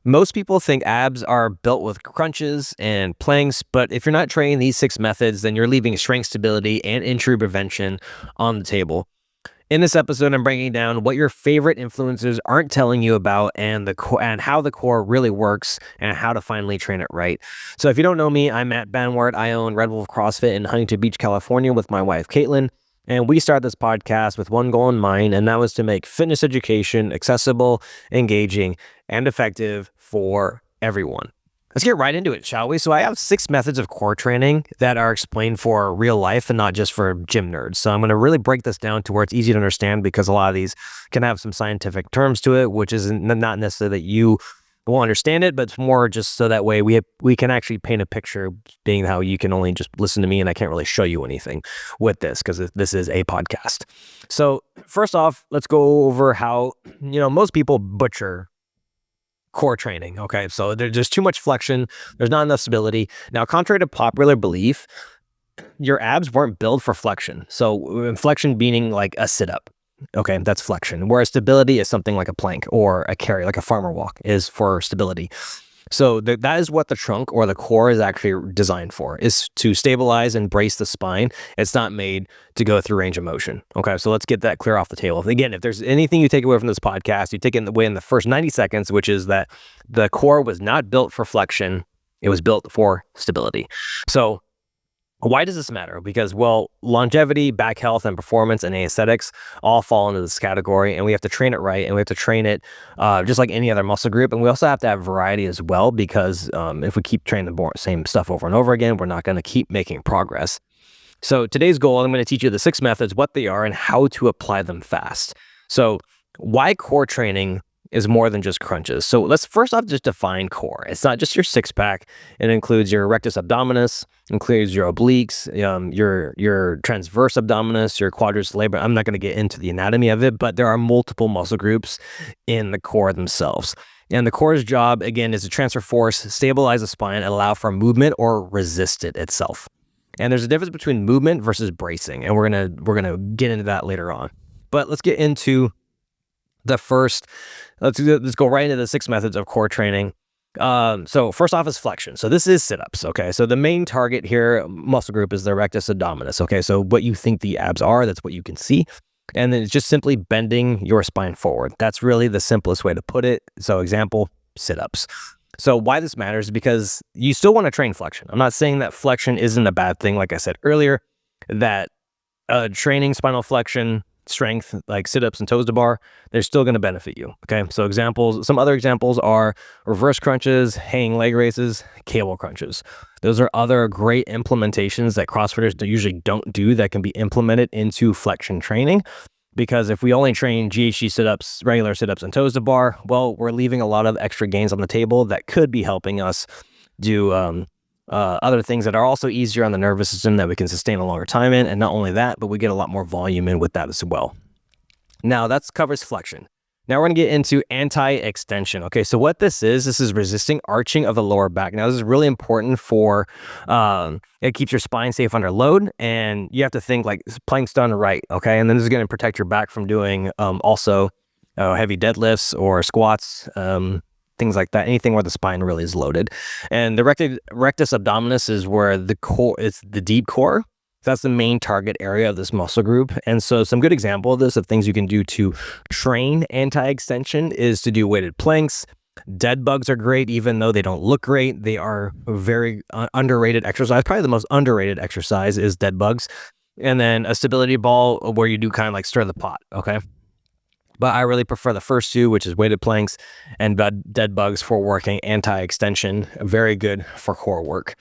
Most people think abs are built with crunches and planks, but if you're not training these 6 methods, then you're leaving strength stability and injury prevention on the table. In this episode, I'm breaking down what your favorite influencers aren't telling you about and how the core really works and how to finally train it right. So if you don't know me, I'm Matt Banwart. I own Red Wolf CrossFit in Huntington Beach, California with my wife, Caitlin. And we started this podcast with one goal in mind, and that was to make fitness education accessible, engaging, and effective for everyone. Let's get right into it, shall we? So I have 6 methods of core training that are explained for real life and not just for gym nerds. So I'm going to really break this down to where it's easy to understand, because a lot of these can have some scientific terms to it, which is not necessarily that you will understand it, but it's more just so that way we can actually paint a picture, being how you can only just listen to me and I can't really show you anything with this because this is a podcast. So first off, let's go over how, most people butcher core training. Okay, so there's too much flexion, there's not enough stability. Now, contrary to popular belief, your abs weren't built for flexion. So flexion meaning like a sit-up. Okay, that's flexion. Whereas stability is something like a plank or a carry, like a farmer walk is for stability. So that is what the trunk or the core is actually designed for, is to stabilize and brace the spine. It's not made to go through range of motion. Okay, so let's get that clear off the table. Again, if there's anything you take away from this podcast, you take it away in the first 90 seconds, which is that the core was not built for flexion. It was built for stability. So why does this matter? Because, longevity, back health, and performance and aesthetics all fall into this category, and we have to train it right, and we have to train it just like any other muscle group. And we also have to have variety as well, because if we keep training the same stuff over and over again, we're not going to keep making progress. So today's goal, I'm going to teach you the 6 methods, what they are, and how to apply them fast. So why core training is more than just crunches. So let's first off just define core. It's not just your six-pack. It includes your rectus abdominis, includes your obliques, your transverse abdominis, your quadriceps labor. I'm not going to get into the anatomy of it, but there are multiple muscle groups in the core themselves. And the core's job, again, is to transfer force, stabilize the spine, and allow for movement or resist it itself. And there's a difference between movement versus bracing, and we're gonna get into that later on. But let's get into the first. Let's go right into the 6 methods of core training. So first off is flexion. So this is sit-ups. Okay, so the main target here, muscle group, is the rectus abdominis. Okay, so what you think the abs are, that's what you can see. And then it's just simply bending your spine forward. That's really the simplest way to put it. So example, sit-ups. So why this matters is because you still want to train flexion. I'm not saying that flexion isn't a bad thing. Like I said earlier, that training spinal flexion, strength, like sit-ups and toes to bar, they're still going to benefit you. Okay, so some other examples are reverse crunches, hanging leg raises, cable crunches. Those are other great implementations that CrossFitters usually don't do that can be implemented into flexion training. Because if we only train GHG sit-ups, regular sit-ups, and toes to bar, we're leaving a lot of extra gains on the table that could be helping us do other things that are also easier on the nervous system that we can sustain a longer time in. And not only that, but we get a lot more volume in with that as well. Now that covers flexion. Now we're going to get into anti-extension. Okay, so what this is resisting arching of the lower back. Now this is really important for, it keeps your spine safe under load, and you have to think like planks done right, okay? And then this is going to protect your back from doing also heavy deadlifts or squats, things like that, anything where the spine really is loaded. And the rectus abdominis is where the core, it's the deep core. That's the main target area of this muscle group. And so some good example of this, of things you can do to train anti-extension, is to do weighted planks. Dead bugs are great, even though they don't look great. They are a very underrated exercise. Probably the most underrated exercise is dead bugs. And then a stability ball, where you do kind of like stir the pot, okay? But I really prefer the first two, which is weighted planks and dead bugs for working anti-extension. Very good for core work.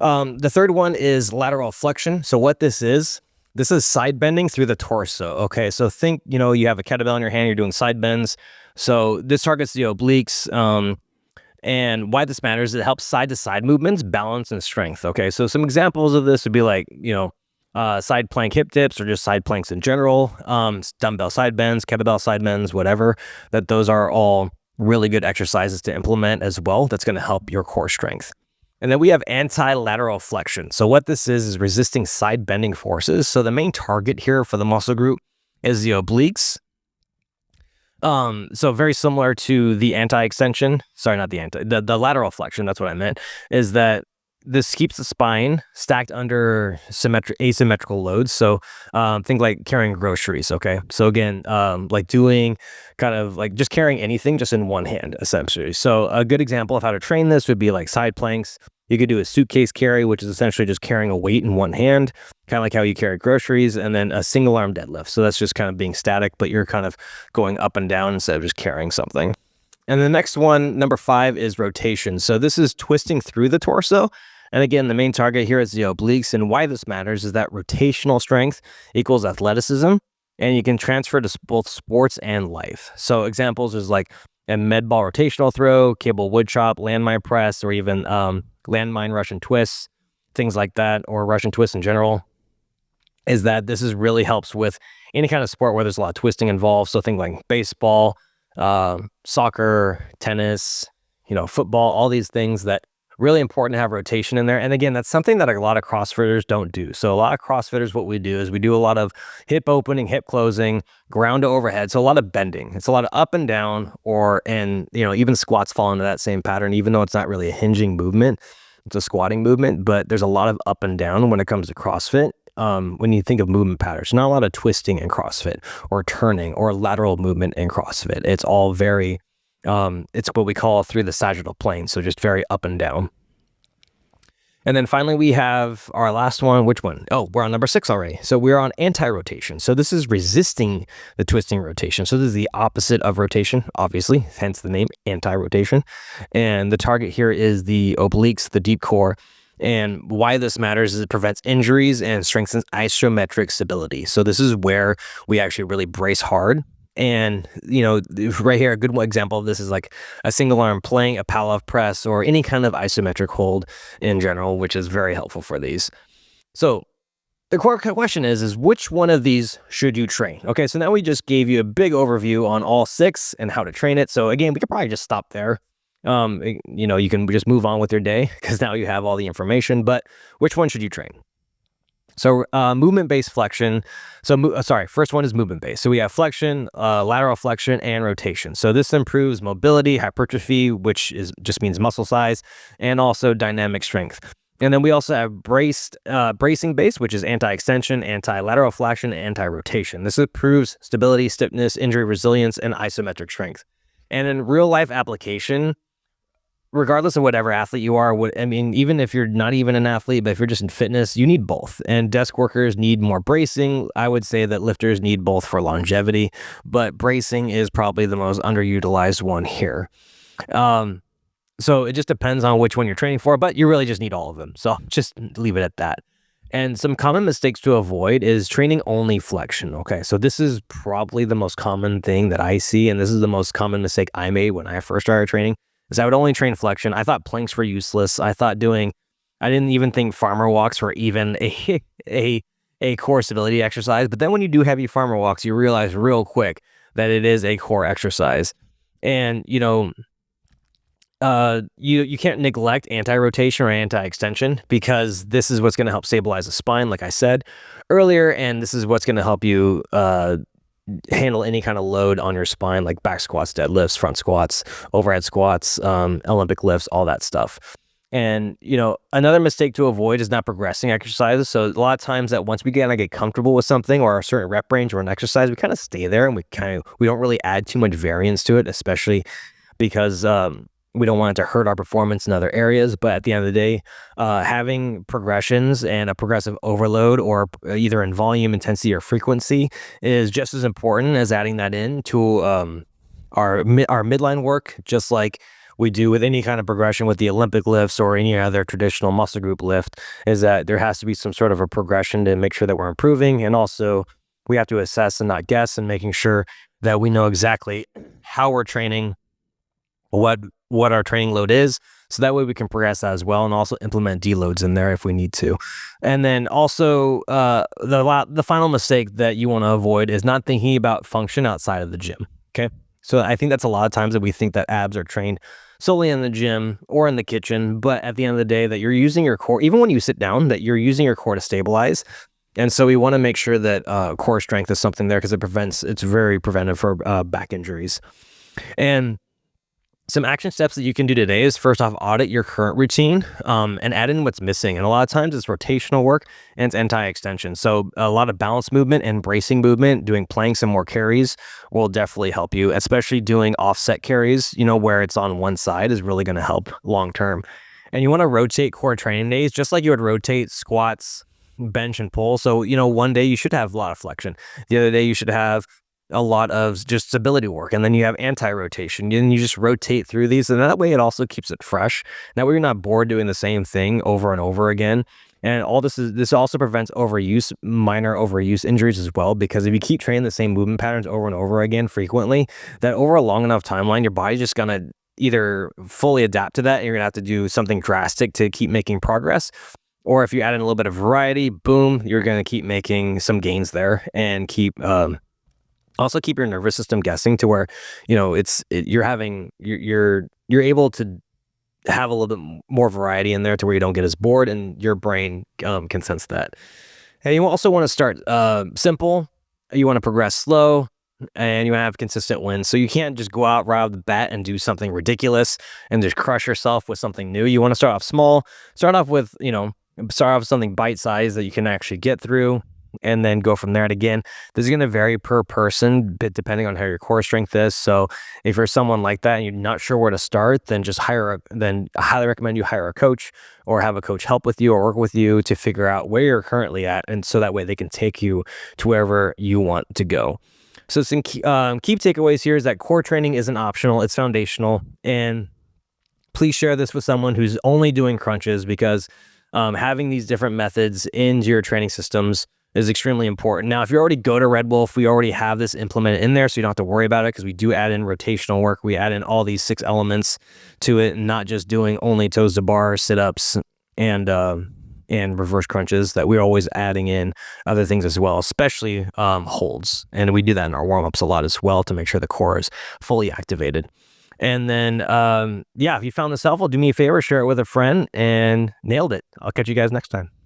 The third one is lateral flexion. So what this is side bending through the torso. Okay, so think, you have a kettlebell in your hand, you're doing side bends. So this targets the obliques. And why this matters is it helps side-to-side movements, balance, and strength. Okay, so some examples of this would be like, side plank hip dips, or just side planks in general, dumbbell side bends, kettlebell side bends, whatever. Those are all really good exercises to implement as well. That's going to help your core strength. And then we have anti-lateral flexion. So what this is resisting side bending forces. So the main target here for the muscle group is the obliques. So very similar to the anti-extension. Sorry, not the lateral flexion. That's what I meant. Is that this keeps the spine stacked under asymmetrical loads. So think like carrying groceries. Okay. So again, like doing kind of like just carrying anything just in one hand, essentially. So a good example of how to train this would be like side planks. You could do a suitcase carry, which is essentially just carrying a weight in one hand, kind of like how you carry groceries, and then a single arm deadlift. So that's just kind of being static, but you're kind of going up and down instead of just carrying something. And the next one, number 5, is rotation. So this is twisting through the torso. And again, the main target here is the obliques. And why this matters is that rotational strength equals athleticism, and you can transfer to both sports and life. So examples is like a med ball rotational throw, cable wood chop, landmine press, or even landmine Russian twists, things like that, or Russian twists in general. Is that this is really helps with any kind of sport where there's a lot of twisting involved. So think like baseball, soccer, tennis, football, all these things that really important to have rotation in there. And again, that's something that a lot of CrossFitters don't do. So a lot of CrossFitters, what we do is we do a lot of hip opening, hip closing, ground to overhead. So a lot of bending. It's a lot of up and down, and even squats fall into that same pattern, even though it's not really a hinging movement. It's a squatting movement, but there's a lot of up and down when it comes to CrossFit. When you think of movement patterns, not a lot of twisting in CrossFit or turning or lateral movement in CrossFit. It's all very, it's what we call through the sagittal plane. So just very up and down. And then finally, we have our last one. Which one? Oh, we're on number 6 already. So we're on anti-rotation. So this is resisting the twisting rotation. So this is the opposite of rotation, obviously, hence the name anti-rotation. And the target here is the obliques, the deep core. And why this matters is it prevents injuries and strengthens isometric stability. So this is where we actually really brace hard. And, right here, a good example of this is like a single arm plank, a Pallof press, or any kind of isometric hold in general, which is very helpful for these. So the core question is which one of these should you train? Okay, so now we just gave you a big overview on all 6 and how to train it. So again, we could probably just stop there. You can just move on with your day because now you have all the information, but which one should you train? So movement-based flexion. First one is movement-based. So we have flexion, lateral flexion, and rotation. So this improves mobility, hypertrophy, which just means muscle size, and also dynamic strength. And then we also have bracing-based, which is anti-extension, anti-lateral flexion, anti-rotation. This improves stability, stiffness, injury resilience, and isometric strength. And in real-life application, regardless of whatever athlete you are, even if you're not even an athlete, but if you're just in fitness, you need both. And desk workers need more bracing. I would say that lifters need both for longevity, but bracing is probably the most underutilized one here. So it just depends on which one you're training for, but you really just need all of them. So just leave it at that. And some common mistakes to avoid is training only flexion. Okay, so this is probably the most common thing that I see, and this is the most common mistake I made when I first started training. Is I would only train flexion. I thought planks were useless. I didn't even think farmer walks were even a core stability exercise. But then when you do heavy farmer walks, you realize real quick that it is a core exercise. And you can't neglect anti-rotation or anti-extension because this is what's going to help stabilize the spine, like I said earlier, and this is what's going to help you handle any kind of load on your spine, like back squats, deadlifts, front squats, overhead squats, Olympic lifts, all that stuff. And, another mistake to avoid is not progressing exercises. So a lot of times that once we kind of get comfortable with something or a certain rep range or an exercise, we kind of stay there and we don't really add too much variance to it, especially because we don't want it to hurt our performance in other areas. But at the end of the day, having progressions and a progressive overload or either in volume, intensity, or frequency is just as important as adding that in to our midline work, just like we do with any kind of progression with the Olympic lifts or any other traditional muscle group lift, is that there has to be some sort of a progression to make sure that we're improving. And also we have to assess and not guess, and making sure that we know exactly how we're training, what our training load is, so that way we can progress that as well, and also implement deloads in there if we need to. And then also the final mistake that you want to avoid is not thinking about function outside of the gym. Okay, so I think that's a lot of times that we think that abs are trained solely in the gym or in the kitchen, but at the end of the day, that you're using your core, even when you sit down, that you're using your core to stabilize. And so we want to make sure that core strength is something there because it's very preventive for back injuries. And some action steps that you can do today is first off, audit your current routine and add in what's missing. And a lot of times it's rotational work and it's anti-extension. So a lot of balance movement and bracing movement, playing some more carries will definitely help you, especially doing offset carries, where it's on one side is really going to help long term. And you want to rotate core training days just like you would rotate squats, bench, and pull. So, one day you should have a lot of flexion. The other day you should have a lot of just stability work, and then you have anti-rotation, and you just rotate through these, and that way it also keeps it fresh. That way you're not bored doing the same thing over and over again. And all this also prevents overuse, minor overuse injuries as well, because if you keep training the same movement patterns over and over again frequently, that over a long enough timeline, your body's just gonna either fully adapt to that, and you're gonna have to do something drastic to keep making progress. Or if you add in a little bit of variety, boom, you're gonna keep making some gains there and also keep your nervous system guessing to where, you're able to have a little bit more variety in there to where you don't get as bored, and your brain can sense that. And you also want to start simple. You want to progress slow, and you want to have consistent wins. So you can't just go out right off the bat and do something ridiculous and just crush yourself with something new. You want to start off small. Start off with something bite-sized that you can actually get through, and then go from there. And again, this is going to vary per person, but depending on how your core strength is. So if you're someone like that and you're not sure where to start, then I highly recommend you hire a coach or have a coach help with you or work with you to figure out where you're currently at. And so that way they can take you to wherever you want to go. So some key takeaways here is that core training isn't optional, it's foundational. And please share this with someone who's only doing crunches, because having these different methods into your training systems is extremely important. Now, if you already go to Red Wolf, we already have this implemented in there, so you don't have to worry about it, because we do add in rotational work. We add in all these 6 elements to it, not just doing only toes to bar, sit-ups, and reverse crunches. That we're always adding in other things as well, especially holds. And we do that in our warm-ups a lot as well to make sure the core is fully activated. And then, if you found this helpful, do me a favor, share it with a friend, and nailed it. I'll catch you guys next time.